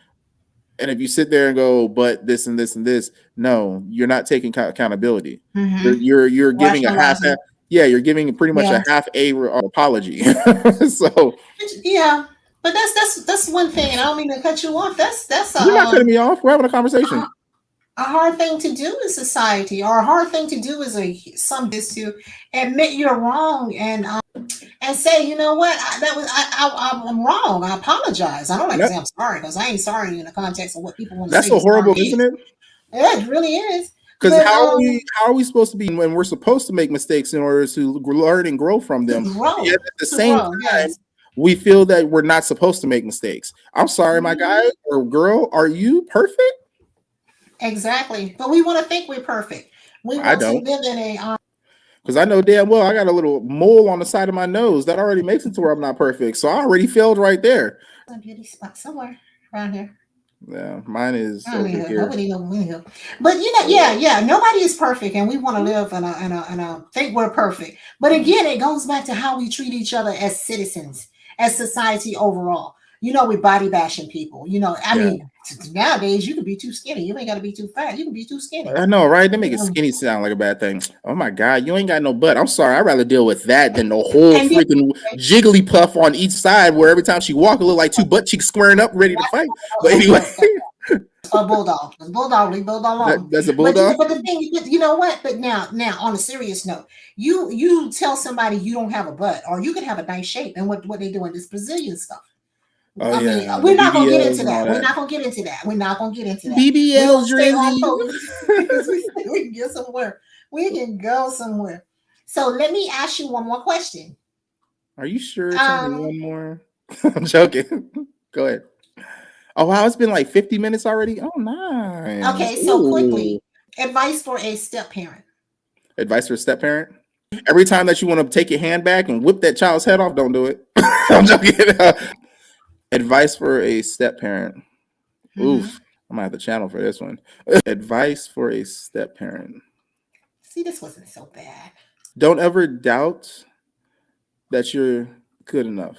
And if you sit there and go, but this and this and this, no, you're not taking accountability. Mm-hmm. You're giving a half. Rationalizing. Yeah, you're giving pretty much Yeah. a half a apology. So Yeah. But that's one thing, and I don't mean to cut you off. That's you're not cutting me off. We're having a conversation. a hard thing to do in society, or a hard thing to do is to admit you're wrong and say, you know what, I'm wrong. I apologize. I don't like to say I'm sorry, because I ain't sorry in the context of what people want to say. That's so horrible, isn't it? Yeah, it really is. Because how are we supposed to be when we're supposed to make mistakes in order to learn and grow from them? Yet at the same time, yes, we feel that we're not supposed to make mistakes. I'm sorry, my guy or girl, are you perfect? Exactly. But we want to think we're perfect. We want to live in a because I know damn well I got a little mole on the side of my nose that already makes it to where I'm not perfect. So I already failed right there. A beauty spot somewhere around here. Yeah, mine is over here. Nobody knows. But you know, yeah, nobody is perfect, and we want to live and think we're perfect. But again, it goes back to how we treat each other as citizens, as society overall. You know, we're body bashing people. You know, I mean, nowadays you can be too skinny. You ain't got to be too fat. You can be too skinny. I know, right? They make it skinny sound like a bad thing. Oh my God, you ain't got no butt. I'm sorry. I'd rather deal with that than the whole freaking jiggly puff on each side where every time she walk, it look like two butt cheeks squaring up, ready to fight. But anyway. A bulldog. A bulldog. Leave bulldog alone. That's a bulldog. But the thing, you know what? But now, on a serious note, you tell somebody you don't have a butt, or you can have a nice shape, and what they do in this Brazilian stuff. Oh, I mean, we're not gonna get into that. We're not gonna get into that. We're not gonna get into that. BBL we can get somewhere. We can go somewhere. So let me ask you one more question. Are you sure it's only one more? I'm joking. Go ahead. Oh wow, it's been like 50 minutes already. Oh nice. Okay, so quickly, advice for a step parent. Advice for a step parent. Every time that you want to take your hand back and whip that child's head off, don't do it. I'm joking. Advice for a step parent. Oof, I'm gonna have to channel for this one. Advice for a step parent. See, this wasn't so bad. Don't ever doubt that you're good enough.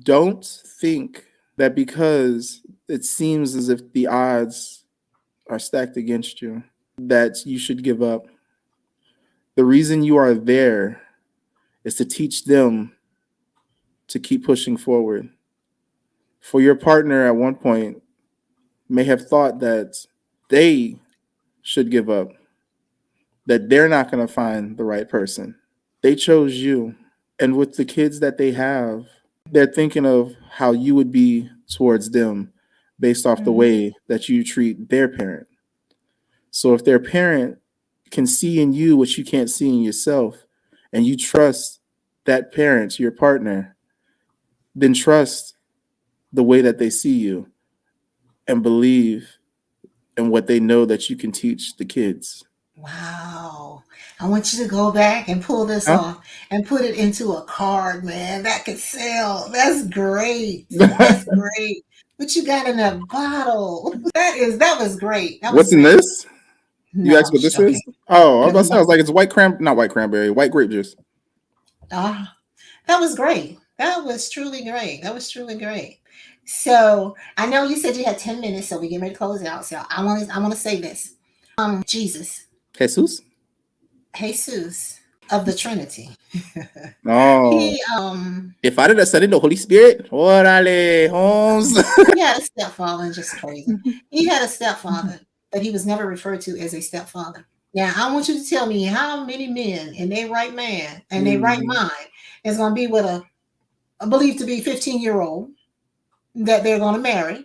Don't think that because it seems as if the odds are stacked against you, that you should give up. The reason you are there is to teach them to keep pushing forward. For your partner at one point may have thought that they should give up, that they're not going to find the right person. They chose you. And with the kids that they have, they're thinking of how you would be towards them based off the way that you treat their parent. So if their parent can see in you what you can't see in yourself, and you trust that parent, your partner, then trust the way that they see you and believe in what they know that you can teach the kids. Wow. I want you to go back and pull this off and put it into a card, man. That could sell. That's great. That's great. What you got in that bottle? That was great. What's in this? You asked what this is? Oh, I was about to say, I was like, it's white cranberry, white grape juice. That was great. That was truly great. So I know you said you had 10 minutes, so we get ready to close it out. So I want to say this. Jesus of the Trinity. Oh, the Father, the Son, and the Holy Spirit. Orale, Holmes. He had a stepfather, just crazy. He had a stepfather, but he was never referred to as a stepfather. Now, I want you to tell me how many men in their right man and their right mind is going to be with a believed to be 15-year-old that they're going to marry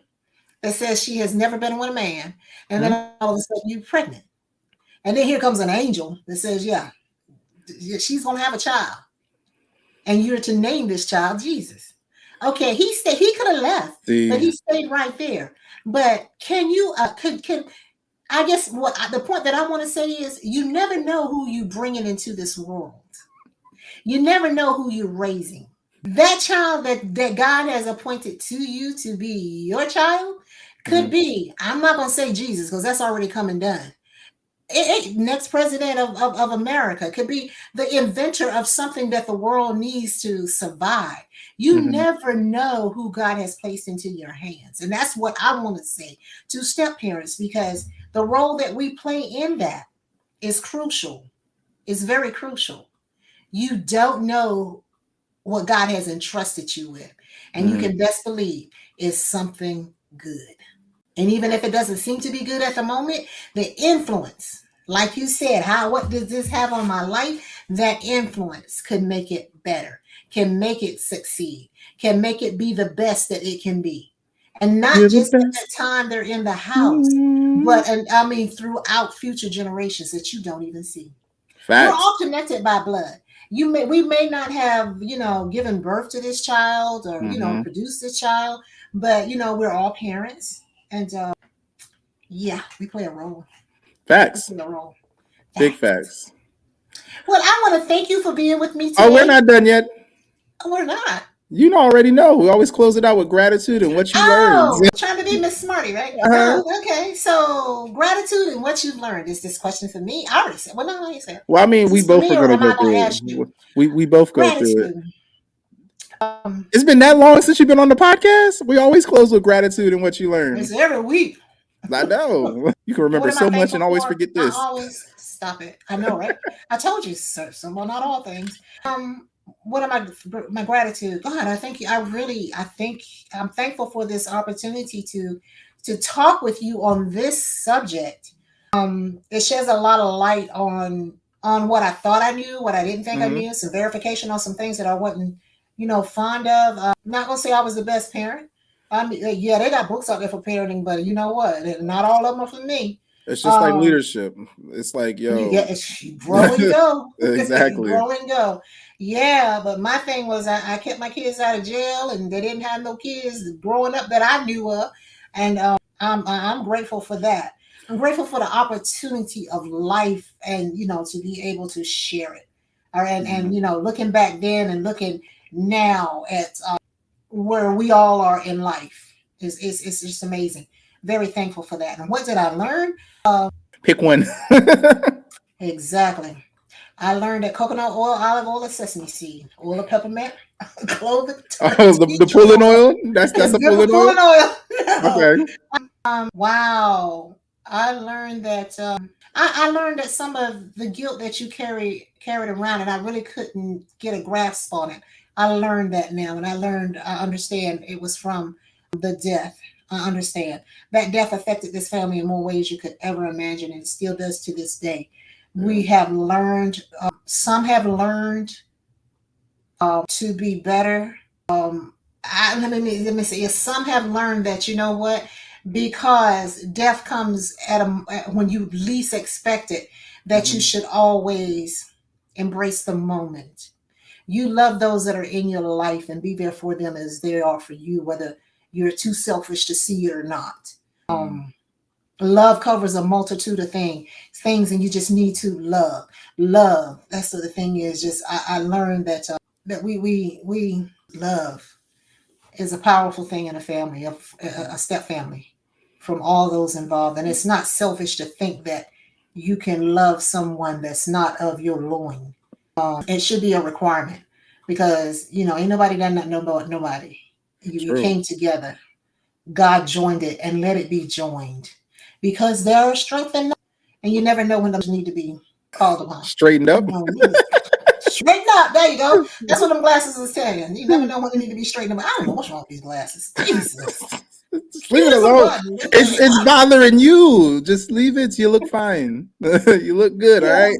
that says she has never been with a man, and then all of a sudden you're pregnant. And then here comes an angel that says, yeah, she's going to have a child. And you're to name this child Jesus. Okay, he could have left, but he stayed right there. But can you, I guess the point that I want to say is you never know who you're bringing into this world. You never know who you're raising. That child that God has appointed to you to be your child could be, I'm not going to say Jesus because that's already come and done. next president of America, could be the inventor of something that the world needs to survive. You never know who God has placed into your hands. And that's what I want to say to step parents, because the role that we play in that is crucial. It's very crucial. You don't know what God has entrusted you with. And you can best believe it's something good. And even if it doesn't seem to be good at the moment, the influence, like you said, what does this have on my life? That influence could make it better, can make it succeed, can make it be the best that it can be. And not You're the just at the best. time they're in the house, but and I mean throughout future generations that you don't even see. We're Facts. all connected by blood. We may not have, given birth to this child or, produced this child, but we're all parents. And yeah, we play a role. We Facts. play a role. Big Facts. facts. Well, I want to thank you for being with me today. Oh, we're not done yet. Oh, we're not. You already know. We always close it out with gratitude and what you learned. Oh, trying to be Miss Smarty, right? Oh, okay. So gratitude and what you've learned. Is this question for me? I already said. Well, no, I said. Well, I mean, Is we this for both me, are or going to am go I going to through ask you? it. We both go through it. Gratitude. It's been that long since you've been on the podcast. We always close with gratitude and what you learned. It's every week. I know. You can remember What am so I much thankful and always for? forget Not this. always. Stop it. I know, right? I told you, sir. So, well, not all things. What am my gratitude? God, I thank you. I'm thankful for this opportunity to talk with you on this subject. It sheds a lot of light on what I thought I knew, what I didn't think I knew, some verification on some things that I wasn't, fond of. Not gonna say I was the best parent. I mean, yeah, they got books out there for parenting, but you know what? Not all of them are for me. It's just like leadership. It's like, yo. You grow and go. Exactly. Grow and go. Yeah, but my thing was I kept my kids out of jail, and they didn't have no kids growing up that I knew of. And I'm grateful for that. I'm grateful for the opportunity of life and, to be able to share it. All right. And looking back then and looking now at where we all are in life is just amazing. Very thankful for that. And what did I learn? Pick one. Exactly. I learned that coconut oil, olive oil, and sesame seed, oil of peppermint, clove, the pulling oil. That's a pulling oil. Okay. Wow. I learned that I learned that some of the guilt that you carried around, and I really couldn't get a grasp on it. I learned that now, and I understand it was from the death. I understand that death affected this family in more ways you could ever imagine, and it still does to this day. We have learned, some have learned to be better. Let me say, some have learned that, you know what, because death comes when you least expect it, that you should always embrace the moment. You love those that are in your life and be there for them as they are for you, whether you're too selfish to see it or not. Love covers a multitude of things, and you just need to love. That's what the thing is. Just I learned that that we love is a powerful thing in a family, a step family, from all those involved. And it's not selfish to think that you can love someone that's not of your loin. It should be a requirement, because ain't nobody done nothing about nobody. You came together. God joined it, and let it be joined, because there are strength in, and you never know when those need to be called upon. Straightened up. Straighten up. There you go. That's what them glasses is saying. You never know when they need to be straightened up. I don't know what's wrong with these glasses. Jesus. Just leave it alone. It's bothering you. Just leave it. You look fine. You look good. All right.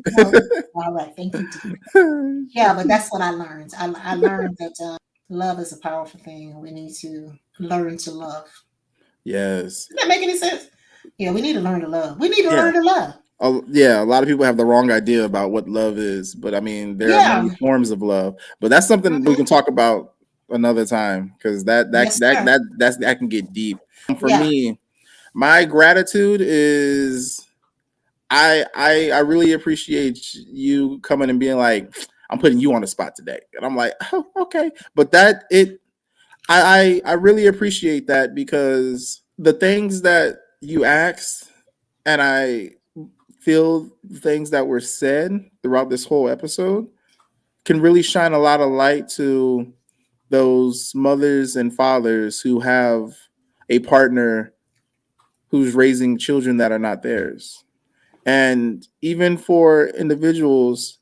All right. Thank you. Yeah, but that's what I learned. I learned that love is a powerful thing. We need to learn to love. Yes. Does that make any sense? Yeah, we need to learn to love. We need to learn to love. Yeah, a lot of people have the wrong idea about what love is, but I mean, there are many forms of love. But that's something we can talk about another time, because that can get deep. For me, my gratitude is I really appreciate you coming and being like, I'm putting you on the spot today, and I'm like, oh, okay. But I really appreciate that, because the things that you asked, and feel things that were said throughout this whole episode can really shine a lot of light to those mothers and fathers who have a partner who's raising children that are not theirs. And even for individuals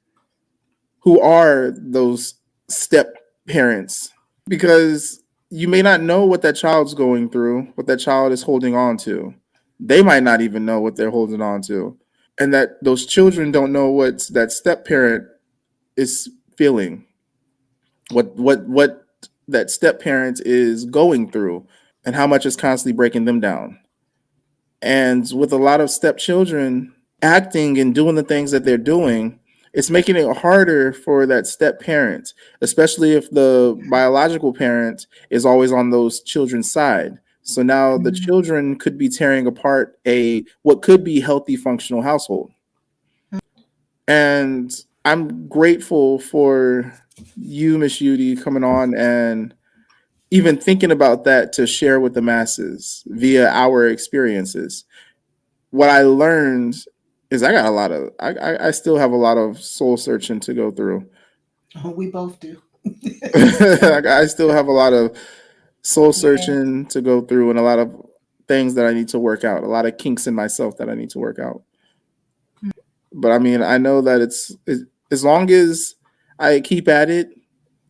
who are those step parents, because you may not know what that child's going through, what that child is holding on to. They might not even know what they're holding on to. And that those children don't know what that step parent is feeling, what that step parent is going through, and how much it's constantly breaking them down. And with a lot of stepchildren acting and doing the things that they're doing, it's making it harder for that step parent, especially if the biological parent is always on those children's side. So now the children could be tearing apart a what could be healthy, functional household. And I'm grateful for you, Miss Judy, coming on and even thinking about that to share with the masses via our experiences. What I learned is I still have a lot of soul searching to go through. Oh, we both do. I still have a lot of soul searching to go through, and a lot of things that I need to work out, a lot of kinks in myself that I need to work out. But I mean, I know that it's as long as I keep at it,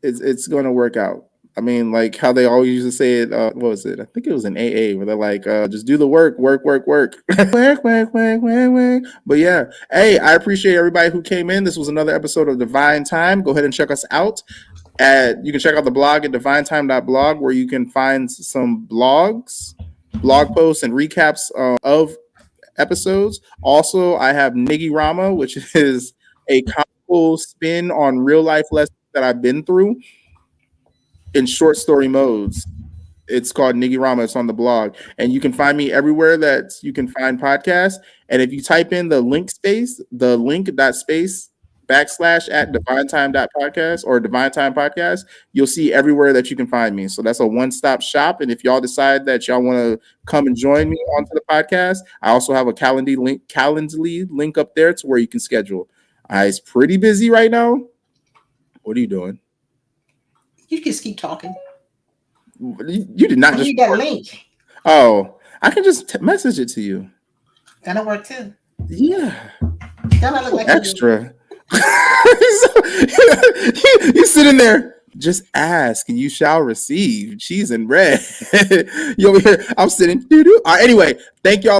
it's going to work out. I mean, like how they always used to say it. What was it? I think it was an AA where they're like, just do the work, work, work, work. Work, work, work, work, work. But yeah, hey, I appreciate everybody who came in. This was another episode of Divine Time. Go ahead and check us out. You can check out the blog at divinetime.blog, where you can find some blogs, blog posts, and recaps of episodes. Also, I have Niggy Rama, which is a comical spin on real life lessons that I've been through in short story modes. It's called Niggy Rama. It's on the blog. And you can find me everywhere that you can find podcasts. And if you type in the link space backslash at divinetime.podcast or Divine Time Podcast, you'll see everywhere that you can find me. So that's a one-stop shop. And if y'all decide that y'all want to come and join me onto the podcast, I also have a Calendly link up there to where you can schedule. It's pretty busy right now. What are you doing? You just keep talking. You did not I just. need that link. Oh, I can just message it to you. That'll work too. Yeah. Don't I look like extra? You sitting there. Just ask and you shall receive. Cheese and bread. You over here. I'm sitting. Anyway, thank y'all.